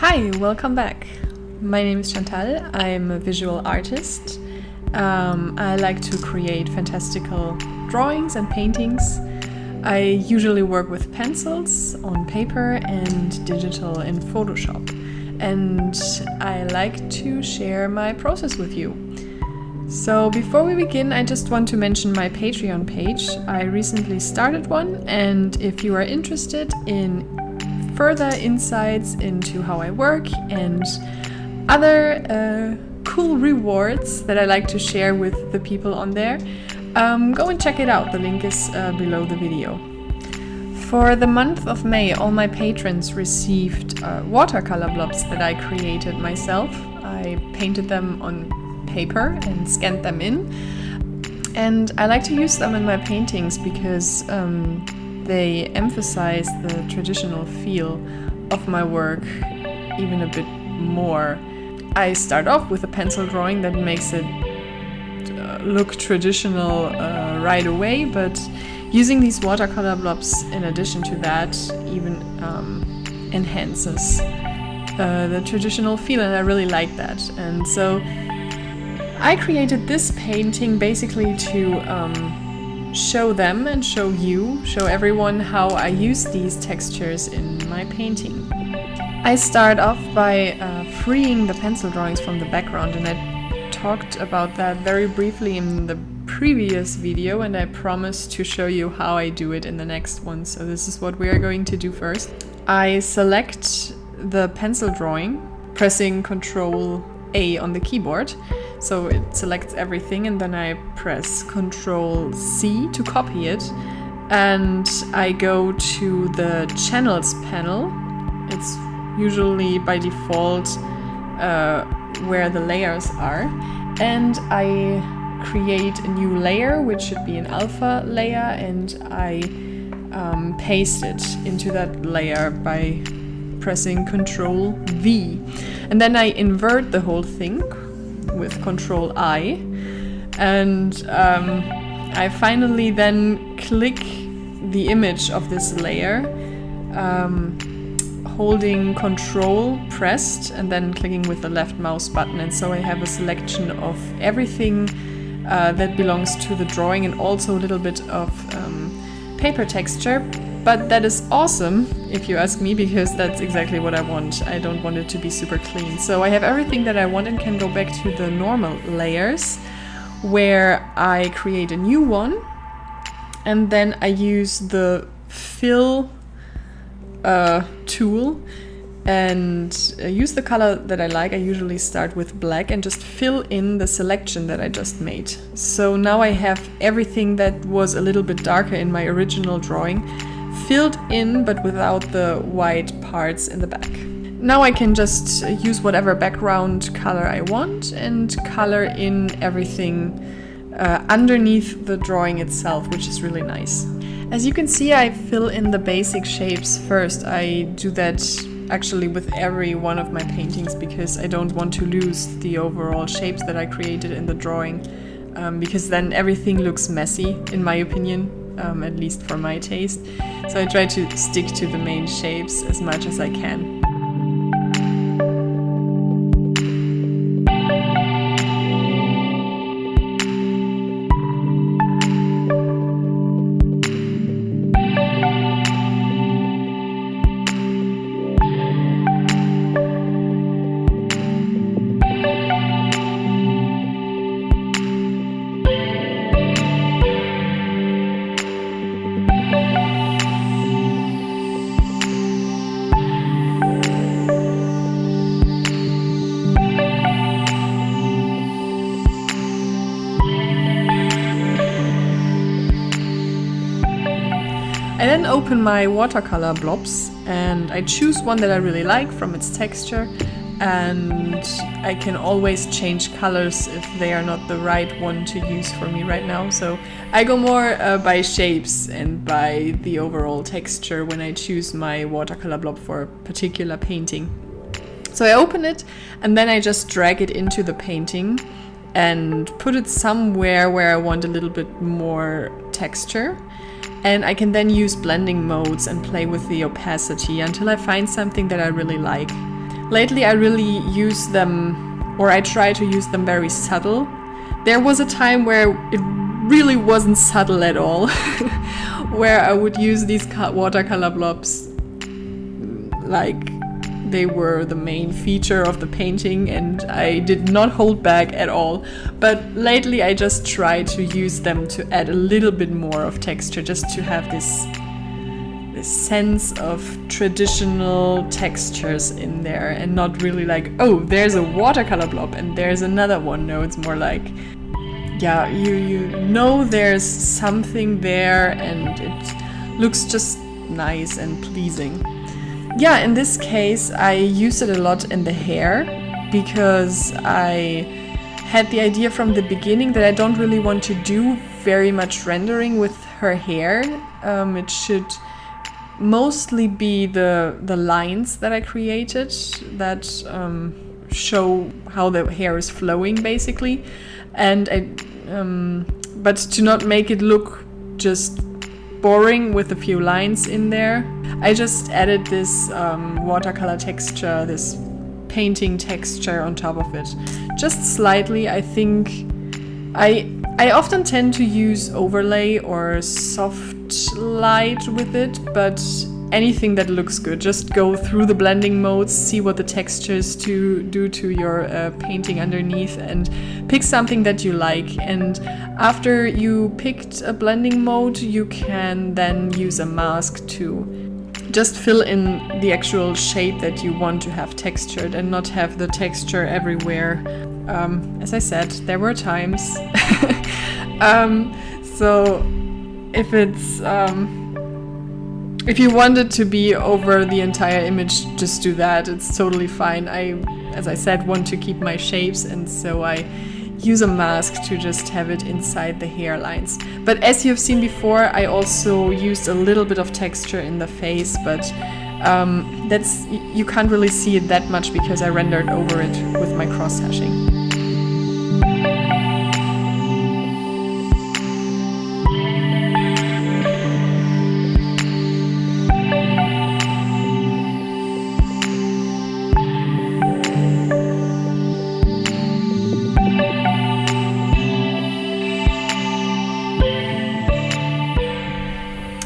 Hi, welcome back. My name is Chantal. I'm a visual artist. I like to create fantastical drawings and paintings. I usually work with pencils on paper and digital in Photoshop. And I like to share my process with you. So before we begin, I just want to mention my Patreon page. I recently started one, and if you are interested in further insights into how I work and other cool rewards that I like to share with the people on there, go and check it out. The link is below the video. For the month of May, all my patrons received watercolor blobs that I created myself. I painted them on paper and scanned them in. And I like to use them in my paintings because they emphasize the traditional feel of my work even a bit more. I start off with a pencil drawing that makes it look traditional right away, but using these watercolor blobs in addition to that even enhances the traditional feel, and I really like that. And so I created this painting basically to show them and show everyone how I use these textures in my painting. I start off by freeing the pencil drawings from the background, and I talked about that very briefly in the previous video, and I promised to show you how I do it in the next one. So this is what we are going to do first. I select the pencil drawing, pressing Ctrl A on the keyboard. So it selects everything, and then I press Ctrl C to copy it, and I go to the channels panel. It's usually by default where the layers are, and I create a new layer, which should be an alpha layer, and I paste it into that layer by pressing Ctrl V, and then I invert the whole thing with Ctrl I, and I finally then click the image of this layer, holding Ctrl pressed and then clicking with the left mouse button, and so I have a selection of everything that belongs to the drawing, and also a little bit of paper texture. But that is awesome, if you ask me, because that's exactly what I want. I don't want it to be super clean. So I have everything that I want and can go back to the normal layers, where I create a new one, and then I use the fill tool and use the color that I like. I usually start with black and just fill in the selection that I just made. So now I have everything that was a little bit darker in my original drawing filled in, but without the white parts in the back. Now I can just use whatever background color I want and color in everything underneath the drawing itself, which is really nice. As you can see, I fill in the basic shapes first. I do that actually with every one of my paintings because I don't want to lose the overall shapes that I created in the drawing, because then everything looks messy, in my opinion. At least for my taste. So I try to stick to the main shapes as much as I can. I then open my watercolor blobs and I choose one that I really like from its texture, and I can always change colors if they are not the right one to use for me right now. So I go more by shapes and by the overall texture when I choose my watercolor blob for a particular painting. So I open it and then I just drag it into the painting and put it somewhere where I want a little bit more texture. And I can then use blending modes and play with the opacity until I find something that I really like. Lately I really use them, or I try to use them very subtle. There was a time where it really wasn't subtle at all, where I would use these watercolor blobs like they were the main feature of the painting, and I did not hold back at all. But lately I just try to use them to add a little bit more of texture, just to have this sense of traditional textures in there, and not really like, oh, there's a watercolor blob and there's another one. No, it's more like, yeah, you know there's something there and it looks just nice and pleasing. Yeah, in this case I use it a lot in the hair, because I had the idea from the beginning that I don't really want to do very much rendering with her hair. It should mostly be the lines that I created that show how the hair is flowing, basically. And but to not make it look just boring with a few lines in there, I just added this watercolor texture, this painting texture on top of it, just slightly. I think I often tend to use overlay or soft light with it, but anything that looks good. Just go through the blending modes, see what the textures do to your painting underneath, and pick something that you like. And after you picked a blending mode, you can then use a mask to just fill in the actual shape that you want to have textured, and not have the texture everywhere. As I said, there were times. So if it's if you want it to be over the entire image, just do that. It's totally fine. I, as I said, want to keep my shapes, and so I use a mask to just have it inside the hairlines. But as you've seen before, I also used a little bit of texture in the face, but that's, you can't really see it that much because I rendered over it with my cross-hashing.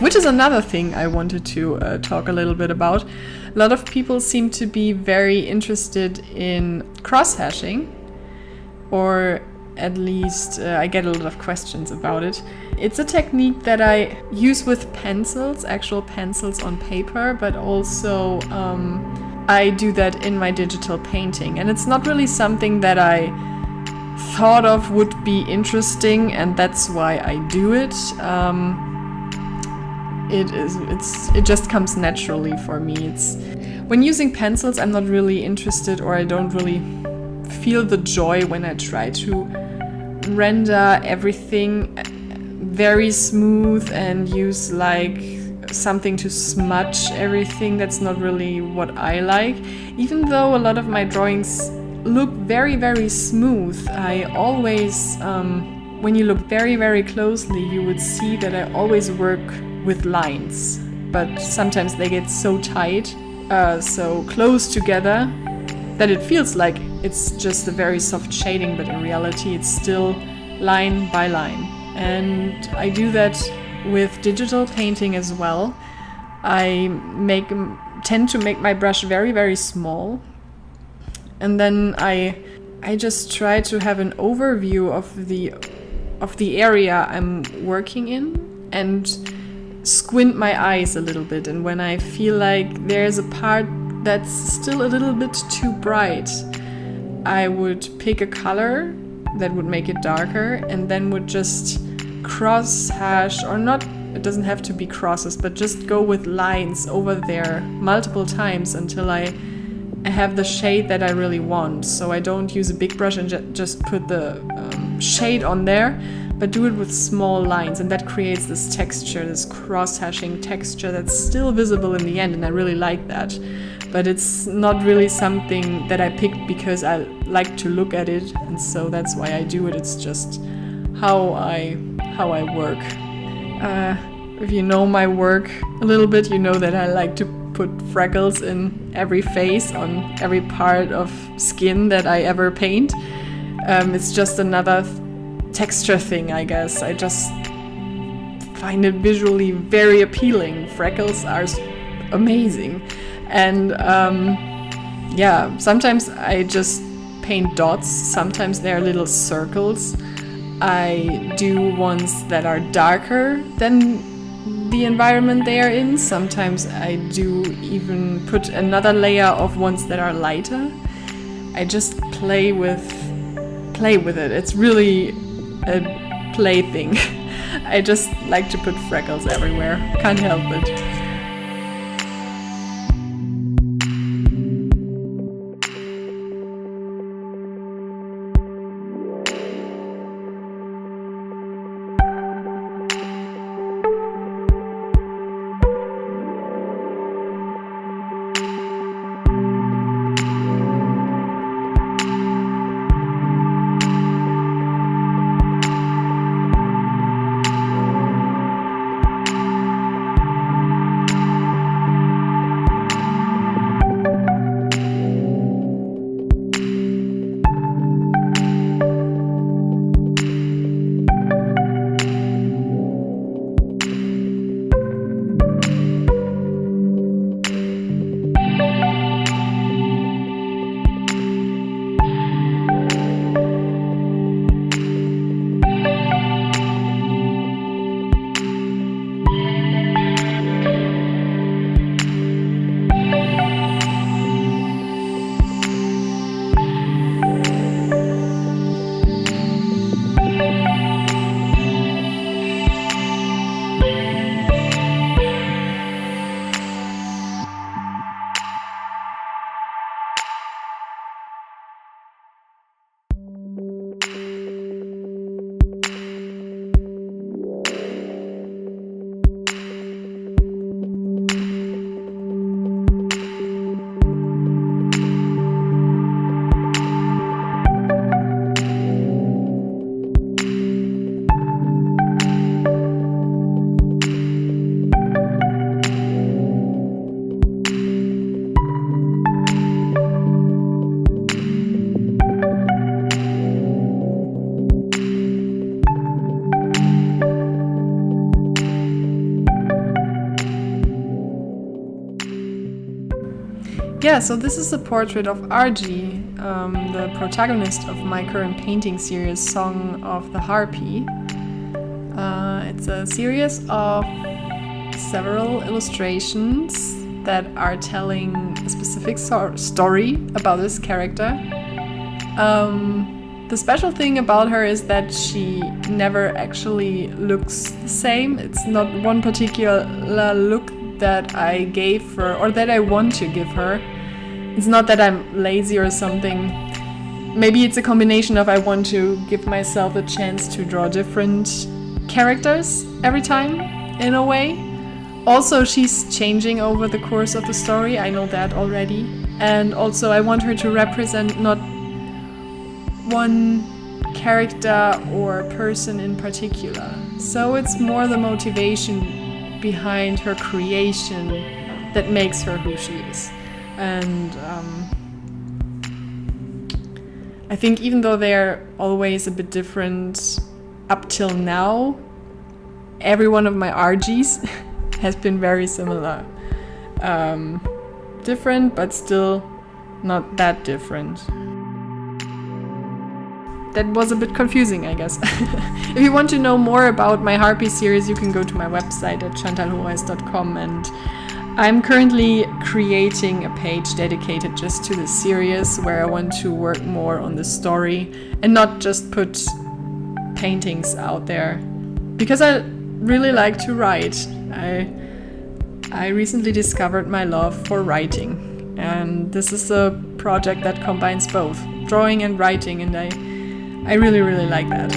Which is another thing I wanted to talk a little bit about. A lot of people seem to be very interested in cross-hashing, or at least I get a lot of questions about it. It's a technique that I use with pencils, actual pencils on paper, but also I do that in my digital painting. And it's not really something that I thought of would be interesting, and that's why I do it. It just comes naturally for me. When using pencils, I'm not really interested, or I don't really feel the joy when I try to render everything very smooth and use like something to smudge everything. That's not really what I like. Even though a lot of my drawings look very, very smooth, I always, when you look very, very closely, you would see that I always work with lines, but sometimes they get so tight, so close together, that it feels like it's just a very soft shading, but in reality it's still line by line. And I do that with digital painting as well. I tend to make my brush very, very small, and then I just try to have an overview of the area I'm working in, and squint my eyes a little bit. And when I feel like there's a part that's still a little bit too bright, I would pick a color that would make it darker, and then would just cross hash, or not, it doesn't have to be crosses, but just go with lines over there multiple times until I have the shade that I really want. So I don't use a big brush and just put the shade on there, but do it with small lines, and that creates this texture, this cross-hashing texture that's still visible in the end, and I really like that. But it's not really something that I picked because I like to look at it, and so that's why I do it. It's just how I work. If you know my work a little bit, you know that I like to put freckles in every face, on every part of skin that I ever paint. It's just another texture thing, I guess. I just find it visually very appealing. Freckles are amazing. And sometimes I just paint dots, sometimes they're little circles. I do ones that are darker than the environment they are in. Sometimes I do even put another layer of ones that are lighter. I just play with it. It's really a plaything. I just like to put freckles everywhere. Can't help it. Yeah, so this is a portrait of Argy, the protagonist of my current painting series, Song of the Harpy. It's a series of several illustrations that are telling a specific story about this character. The special thing about her is that she never actually looks the same. It's not one particular look that I gave her or that I want to give her. It's not that I'm lazy or something. Maybe it's a combination of I want to give myself a chance to draw different characters every time, in a way. Also, she's changing over the course of the story, I know that already. And also I want her to represent not one character or person in particular. So it's more the motivation behind her creation that makes her who she is. And I think even though they're always a bit different up till now, every one of my RGs has been very similar. Different, but still not that different. That was a bit confusing, I guess. If you want to know more about my Harpy series, you can go to my website at chantalhorais.com, and I'm currently creating a page dedicated just to this series where I want to work more on the story and not just put paintings out there, because I really like to write. I recently discovered my love for writing, and this is a project that combines both drawing and writing, and I really, really like that.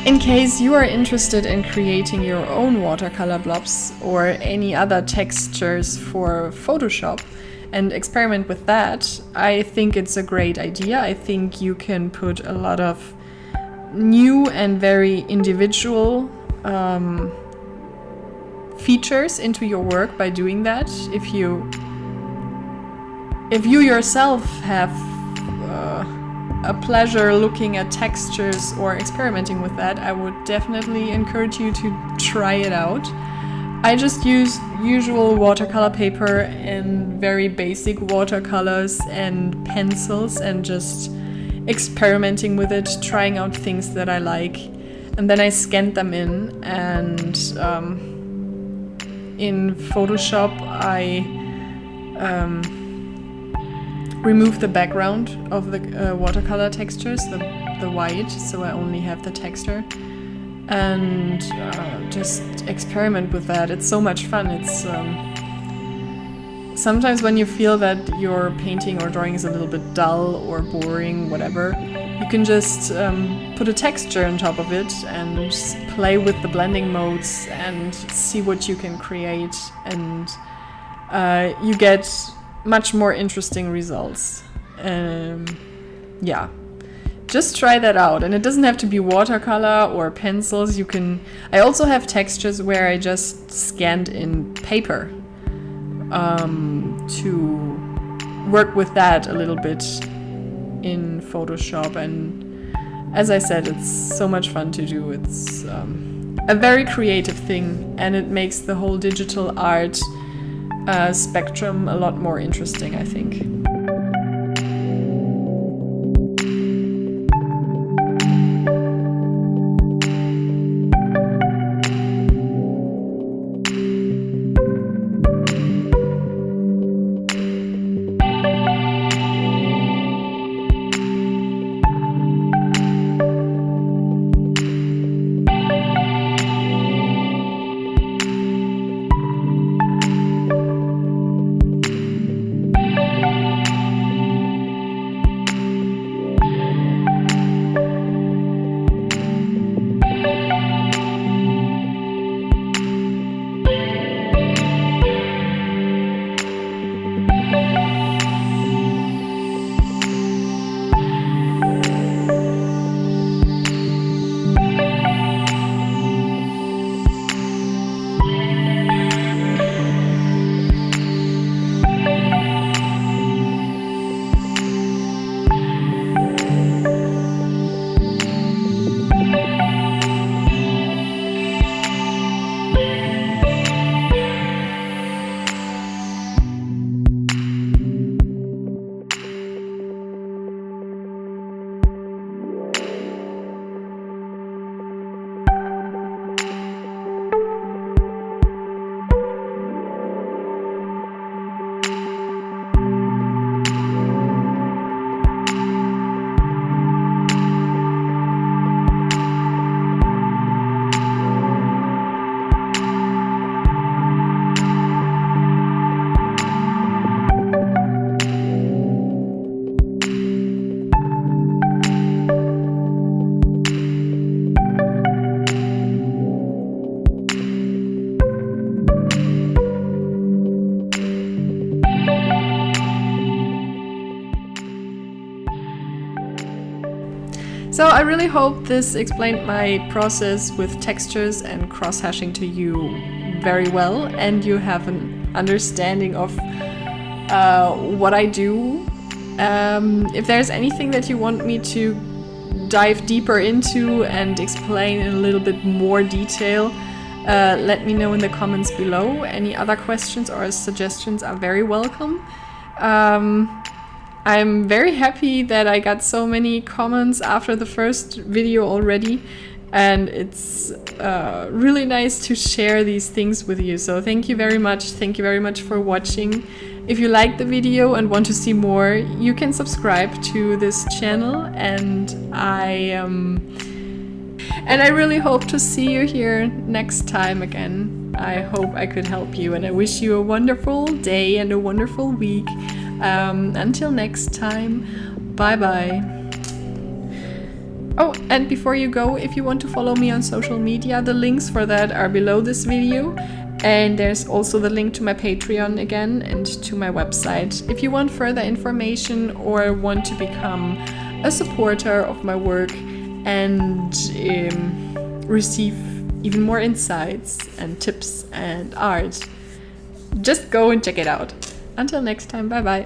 In case you are interested in creating your own watercolor blobs or any other textures for Photoshop and experiment with that, I think it's a great idea. I think you can put a lot of new and very individual features into your work by doing that. If you yourself have a pleasure looking at textures or experimenting with that, I would definitely encourage you to try it out. I just use usual watercolor paper and very basic watercolors and pencils and just experimenting with it, trying out things that I like, and then I scanned them in, and in Photoshop I remove the background of the watercolor textures, the white, so I only have the texture, and just experiment with that. It's so much fun. It's sometimes when you feel that your painting or drawing is a little bit dull or boring, whatever, you can just put a texture on top of it and just play with the blending modes and see what you can create, and you get much more interesting results. Yeah, just try that out. And it doesn't have to be watercolor or pencils. I also have textures where I just scanned in paper to work with that a little bit in Photoshop, and as I said, it's so much fun to do. It's a very creative thing, and it makes the whole digital art spectrum a lot more interesting, I think. So I really hope this explained my process with textures and cross-hashing to you very well, and you have an understanding of what I do. If there's anything that you want me to dive deeper into and explain in a little bit more detail, let me know in the comments below. Any other questions or suggestions are very welcome. I'm very happy that I got so many comments after the first video already, and it's really nice to share these things with you. So thank you very much. Thank you very much for watching. If you liked the video and want to see more, you can subscribe to this channel, and I really hope to see you here next time again. I hope I could help you, and I wish you a wonderful day and a wonderful week. Until next time, bye bye. Oh, and before you go, if you want to follow me on social media, the links for that are below this video. And there's also the link to my Patreon again and to my website. If you want further information or want to become a supporter of my work and receive even more insights and tips and art, just go and check it out. Until next time, bye bye.